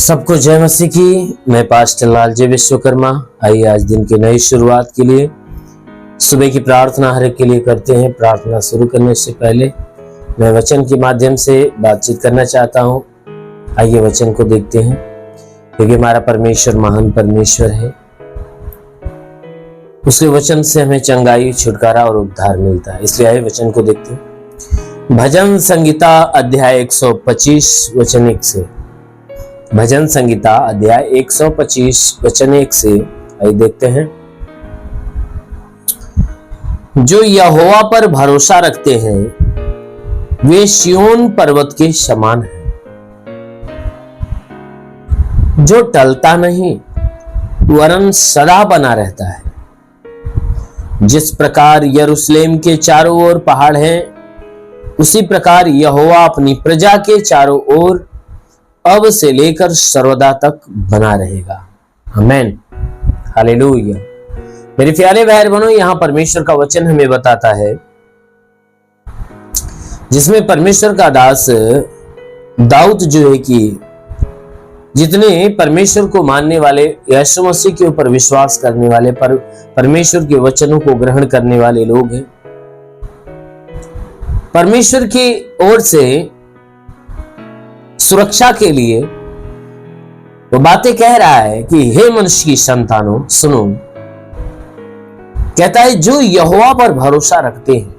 सबको जय मसीह की। मैं पास्टर लालजी विश्वकर्मा। आइए आज दिन की नई शुरुआत के लिए सुबह की प्रार्थना हर एक के लिए करते हैं। प्रार्थना शुरू करने से पहले मैं वचन के माध्यम से बातचीत करना चाहता हूँ। आइए वचन को देखते हैं, क्योंकि हमारा परमेश्वर महान परमेश्वर है। उसके वचन से हमें चंगाई, छुटकारा और उद्धार मिलता है। इसलिए आइए वचन को देखते हैं। भजन संगीता अध्याय 125 वचन 1 से। भजन संगीता अध्याय 125 वचन 1 से आइए देखते हैं। जो यहोवा पर भरोसा रखते हैं वे सिय्योन पर्वत के समान हैं, जो टलता नहीं वरन सदा बना रहता है। जिस प्रकार यरूशलेम के चारों ओर पहाड़ हैं, उसी प्रकार यहोवा अपनी प्रजा के चारों ओर अब से लेकर सर्वदा तक बना रहेगा। आमीन, हालेलुया। मेरे प्यारे भाई बहनों, यहां परमेश्वर का वचन हमें बताता है, जिसमें परमेश्वर का दास दाऊद जो है कि जितने परमेश्वर को मानने वाले, यीशु मसीह के ऊपर विश्वास करने वाले, परमेश्वर के वचनों को ग्रहण करने वाले लोग हैं, परमेश्वर की ओर से सुरक्षा के लिए वो बातें कह रहा है कि हे मनुष्य की संतानों सुनो। कहता है जो यहोवा पर भरोसा रखते हैं,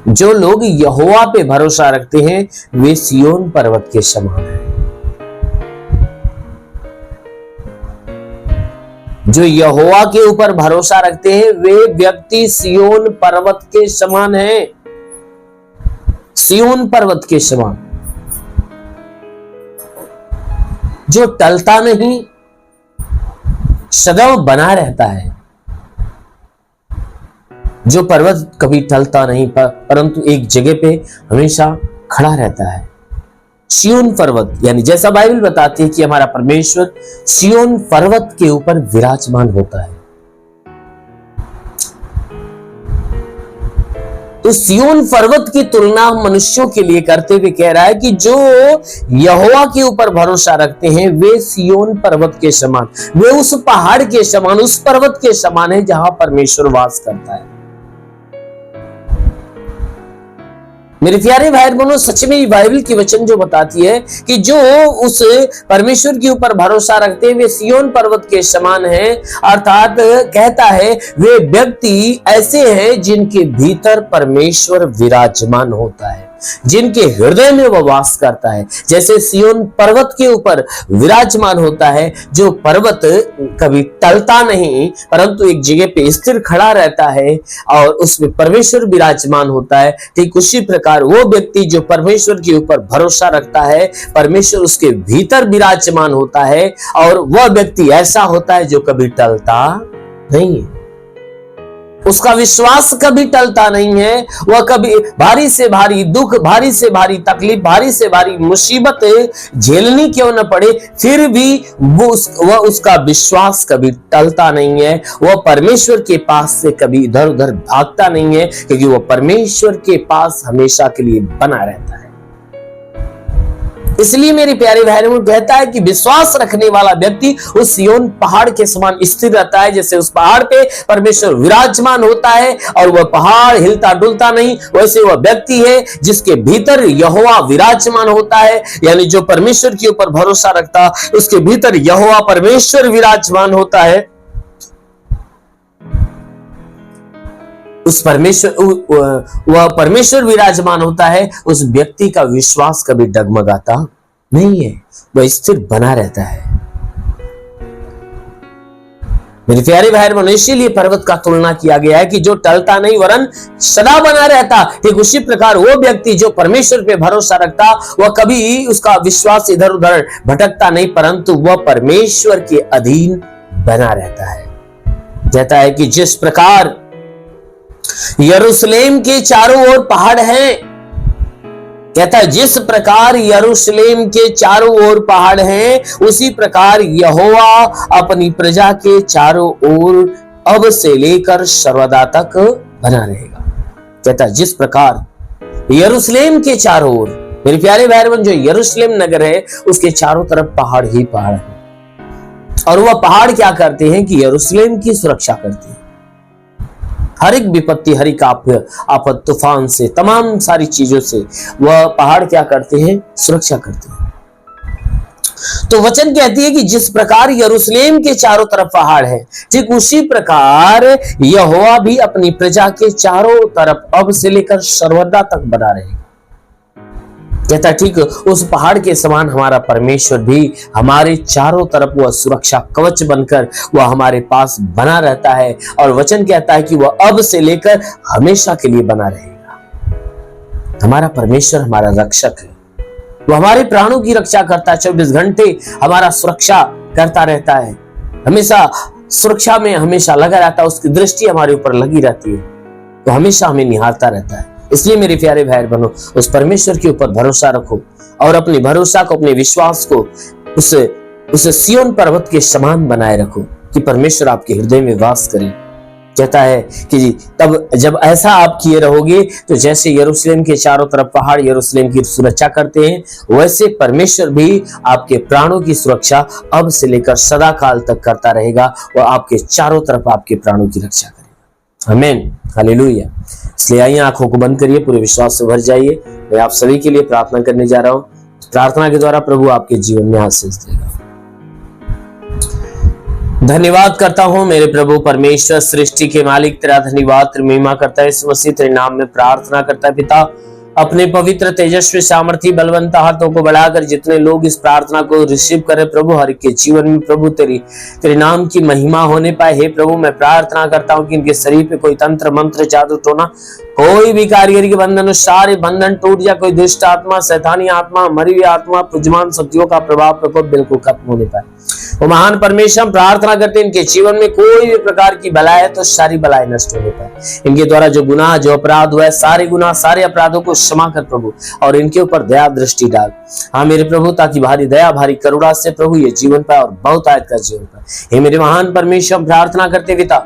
जो लोग यहोवा पे भरोसा रखते हैं वे सिय्योन पर्वत के समान हैं। जो यहोवा के ऊपर भरोसा रखते हैं वे व्यक्ति सिय्योन पर्वत के समान हैं। सिय्योन पर्वत के समान, जो टलता नहीं, सदैव बना रहता है। जो पर्वत कभी टलता नहीं परंतु एक जगह पे हमेशा खड़ा रहता है। सिय्योन पर्वत, यानी जैसा बाइबल बताती है कि हमारा परमेश्वर सिय्योन पर्वत के ऊपर विराजमान होता है। तो सिय्योन पर्वत की तुलना मनुष्यों के लिए करते हुए कह रहा है कि जो यहोवा के ऊपर भरोसा रखते हैं वे सिय्योन पर्वत के समान, वे उस पहाड़ के समान, उस पर्वत के समान है जहां परमेश्वर वास करता है। मेरे प्यारे भाई बहनों, सच में ये बाइबल की वचन जो बताती है कि जो उस परमेश्वर के ऊपर भरोसा रखते हैं वे सिय्योन पर्वत के समान हैं, अर्थात कहता है वे व्यक्ति ऐसे हैं जिनके भीतर परमेश्वर विराजमान होता है, जिनके हृदय में वह वास करता है। जैसे सिय्योन पर्वत के ऊपर विराजमान होता है, जो पर्वत कभी टलता नहीं परंतु एक जगह पे स्थिर खड़ा रहता है और उसमें परमेश्वर विराजमान होता है, ठीक उसी प्रकार वो व्यक्ति जो परमेश्वर के ऊपर भरोसा रखता है, परमेश्वर उसके भीतर विराजमान होता है और वह व्यक्ति ऐसा होता है जो कभी टलता नहीं है। उसका विश्वास कभी टलता नहीं है। वह कभी भारी से भारी दुख, भारी से भारी तकलीफ, भारी से भारी मुसीबत झेलनी क्यों न पड़े, फिर भी वह उसका विश्वास कभी टलता नहीं है। वह परमेश्वर के पास से कभी इधर उधर भागता नहीं है, क्योंकि वह परमेश्वर के पास हमेशा के लिए बना रहता है। इसलिए मेरे प्यारे भाइयों, कहता है कि विश्वास रखने वाला व्यक्ति उस सिय्योन पहाड़ के समान स्थिर रहता है। जैसे उस पहाड़ पे परमेश्वर विराजमान होता है और वह पहाड़ हिलता डुलता नहीं, वैसे वह व्यक्ति है जिसके भीतर यहोवा विराजमान होता है। यानी जो परमेश्वर के ऊपर भरोसा रखता उसके भीतर यहोवा परमेश्वर विराजमान होता है। उस परमेश्वर, वह परमेश्वर विराजमान होता है, उस व्यक्ति का विश्वास कभी डगमगाता नहीं है, वह स्थिर बना रहता है। मेरे प्यारे भाई बहनों, इसीलिए पर्वत का तुलना किया गया है कि जो टलता नहीं वरन सदा बना रहता। ठीक उसी प्रकार वो व्यक्ति जो परमेश्वर पे भरोसा रखता वह कभी उसका विश्वास इधर उधर भटकता नहीं परंतु वह परमेश्वर के अधीन बना रहता है। कहता है कि जिस प्रकार यरूशलेम के चारों ओर पहाड़ हैं, कहता है जिस प्रकार यरूशलेम के चारों ओर पहाड़ हैं उसी प्रकार यहोवा अपनी प्रजा के चारों ओर अब से लेकर सर्वदा तक बना रहेगा। कहता है जिस प्रकार यरूशलेम के चारों ओर, मेरे प्यारे भाई बहन, जो यरूशलेम नगर है उसके चारों तरफ पहाड़ ही पहाड़ है, और वह पहाड़ क्या करते हैं कि यरूशलेम की सुरक्षा करते हैं। हर एक विपत्ति, हर एक आफत, तूफान से, तमाम सारी चीजों से वह पहाड़ क्या करते हैं, सुरक्षा करते हैं। तो वचन कहती है कि जिस प्रकार यरूशलेम के चारों तरफ पहाड़ है, ठीक उसी प्रकार यहोवा भी अपनी प्रजा के चारों तरफ अब से लेकर सर्वदा तक बना रहेगा। कहता ठीक उस पहाड़ के समान हमारा परमेश्वर भी हमारे चारों तरफ वह सुरक्षा कवच बनकर वह हमारे पास बना रहता है, और वचन कहता है कि वह अब से लेकर हमेशा के लिए बना रहेगा। हमारा परमेश्वर हमारा रक्षक है, वो हमारे प्राणों की रक्षा करता है, 24 घंटे हमारा सुरक्षा करता रहता है, हमेशा सुरक्षा में हमेशा लगा रहता है, उसकी दृष्टि हमारे ऊपर लगी रहती है, तो हमेशा हमें निहारता रहता है। इसलिए मेरे प्यारे भाई बहनों, उस परमेश्वर के ऊपर भरोसा रखो और अपने भरोसा को, अपने विश्वास को उस सिय्योन पर्वत के समान बनाए रखो कि परमेश्वर आपके हृदय में वास करे। कहता है कि जी तब जब ऐसा आप किए रहोगे तो जैसे यरूशलेम के चारों तरफ पहाड़ यरूशलेम की सुरक्षा करते हैं, वैसे परमेश्वर भी आपके प्राणों की सुरक्षा अब से लेकर सदा काल तक करता रहेगा। वह आपके चारों तरफ आपके प्राणों की रक्षा करेगा। आमीन, हालेलुया। इसलिए आइए आंखों को बंद करिए, पूरे विश्वास से भर जाइए। मैं आप सभी के लिए प्रार्थना करने जा रहा हूं। प्रार्थना के द्वारा प्रभु आपके जीवन में आशीष देगा। धन्यवाद करता हूं मेरे प्रभु परमेश्वर, सृष्टि के मालिक, तेरा धन्यवाद, तेरी महिमा करता है। इस मसीह तेरे नाम में प्रार्थना करता है पिता, अपने पवित्र तेजस्वी सामर्थी बलवंत हाथों को बढ़ाकर जितने लोग इस प्रार्थना को रिसीव करें प्रभु, हर एक के जीवन में प्रभु तेरे नाम की महिमा होने पाए। हे प्रभु, मैं प्रार्थना करता हूं कि इनके शरीर पे कोई तंत्र मंत्र जादू टोना, कोई भी कारीगरी के बंधन, सारे बंधन टूट जाए। कोई दुष्ट आत्मा, शैतानी आत्मा, मरी हुई आत्मा, पुजमान शक्तियों का प्रभाव प्रकोप बिल्कुल खत्म होने पाए। वो महान परमेश्वर प्रार्थना करते हैं इनके जीवन में कोई भी प्रकार की बलाय है तो सारी बलाएं नष्ट होने पाए। इनके द्वारा जो गुनाह, जो अपराध हुआ है, सारे गुनाह, सारे अपराधों को क्षमा कर प्रभु, और इनके ऊपर दया दृष्टि डाल। हाँ मेरे प्रभु, ताकि भारी दया, भारी करुणा से प्रभु ये जीवन पाए और बहुत आयत का जीवन पाए। हे मेरे महान परमेश्वर, प्रार्थना करते पिता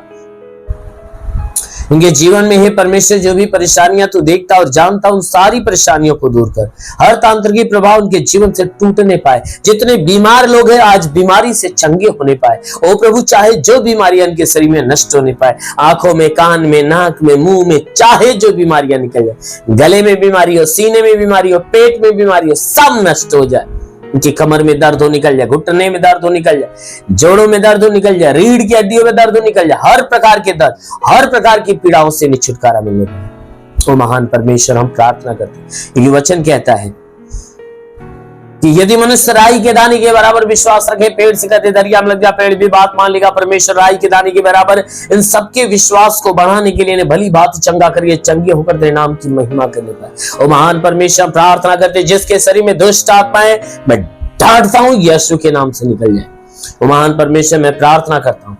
इनके जीवन में, हे परमेश्वर, जो भी परेशानियां तू देखता और जानता, उन सारी परेशानियों को दूर कर। हर तांत्रिकी प्रभाव उनके जीवन से टूटने पाए। जितने बीमार लोग हैं आज बीमारी से चंगे होने पाए। ओ प्रभु, चाहे जो बीमारियां इनके शरीर में नष्ट होने पाए, आंखों में, कान में, नाक में, मुंह में, चाहे जो बीमारियां निकल जाए, गले में बीमारी हो, सीने में बीमारी हो, पेट में बीमारी हो, सब नष्ट हो जाए। उनकी कमर में दर्द हो निकल जाए, घुटने में दर्द हो निकल जाए, जोड़ों में दर्द हो निकल जाए, रीढ़ की हड्डियों में दर्द हो निकल जाए, हर प्रकार के दर्द, हर प्रकार की पीड़ाओं से छुटकारा मिलने पाए। ओ महान परमेश्वर, हम प्रार्थना करते हैं, ये वचन कहता है कि यदि मनुष्य राई के दाने के बराबर विश्वास रखे, पेड़ से कहते दरिया में लग जा, पेड़ भी बात मान लेगा। परमेश्वर राई के दाने के बराबर इन सबके विश्वास को बढ़ाने के लिए भली बात चंगा करिए, चंगे होकर तेरे नाम की महिमा करने पाए। ओ महान परमेश्वर, प्रार्थना करते जिसके शरीर में दुष्ट आत्माएं, मैं डांटता हूं यीशु के नाम से निकल जाए। ओ महान परमेश्वर, मैं प्रार्थना करता हूं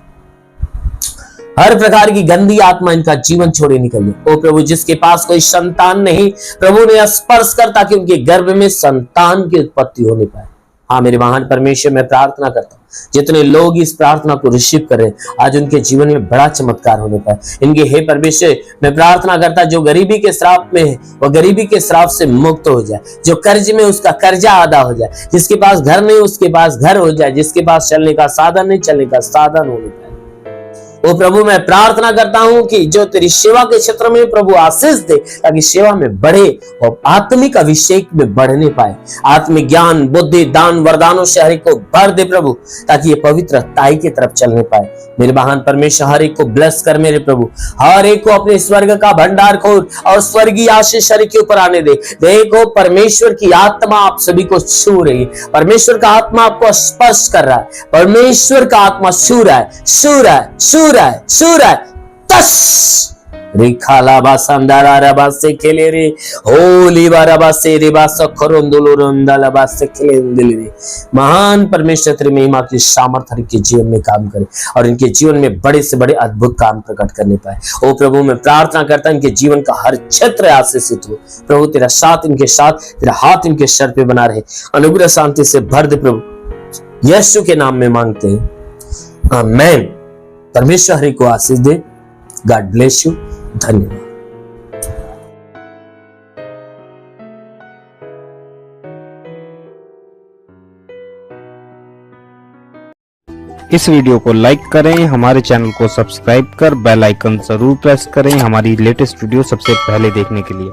हर प्रकार की गंदी आत्मा इनका जीवन छोड़े निकल जाए। ओ प्रभु, जिसके पास कोई संतान नहीं, प्रभु ने स्पर्श कर ताकि उनके गर्भ में संतान की उत्पत्ति होने पाए। हाँ मेरे महान परमेश्वर, मैं प्रार्थना करता हूँ जितने लोग इस प्रार्थना को रिसीव कर रहे हैं, आज उनके जीवन में बड़ा चमत्कार होने पाए। इनके हे परमेश्वर, मैं प्रार्थना करता जो गरीबी के श्राप में है वह गरीबी के श्राप से मुक्त हो जाए, जो कर्ज में उसका कर्जा अदा हो जाए, जिसके पास घर नहीं उसके पास घर हो जाए, जिसके पास चलने का साधन नहीं चलने का साधन होने पाए। ओ प्रभु, मैं प्रार्थना करता हूं कि जो तेरी सेवा के क्षेत्र में प्रभु आशीष दे, ताकि सेवा में बढ़े और आत्मिक अभिषेक में बढ़ने पाए। आत्मिक ज्ञान, बुद्धि, दान, वरदानों से हर एक को भर दे प्रभु, ताकि ये पवित्र ताई की तरफ चलने पाए। मेरे महान परमेश्वर, हर एक को ब्लेस कर मेरे प्रभु, हर एक को अपने स्वर्ग का भंडार खोल और स्वर्गीय आशीष हर एक के ऊपर आने दे। देखो परमेश्वर की आत्मा आप सभी को छू रही है, परमेश्वर का आत्मा आपको स्पर्श कर रहा है, परमेश्वर का आत्मा छू रहा है, छू रहा है, छू रहा है, छू रहा है। तस रिखाला बासंदारा रबासे खेले रे, होली बारबासे रिबासा खरोंदोलो रंदाला बासे खेले रे। महान परमेश्वर तेरी महिमा की सामर्थ हर के जीवन में काम करे और इनके जीवन में बड़े से बड़े अद्भुत काम प्रकट करने पाए। ओ प्रभु, मैं प्रार्थना करता हूं इनके जीवन का हर क्षेत्र आशीषित हो प्रभु, तेरा साथ इनके साथ, तेरा हाथ इनके सर पे बना रहे, अनुग्रह शांति से भर दे प्रभु, यीशु के नाम में मांगते हैं, आमीन। परमेश्वर हरि को आशीष दे। God bless you. धन्यवाद। इस वीडियो को लाइक करें, हमारे चैनल को सब्सक्राइब कर बेल आइकन जरूर प्रेस करें हमारी लेटेस्ट वीडियो सबसे पहले देखने के लिए।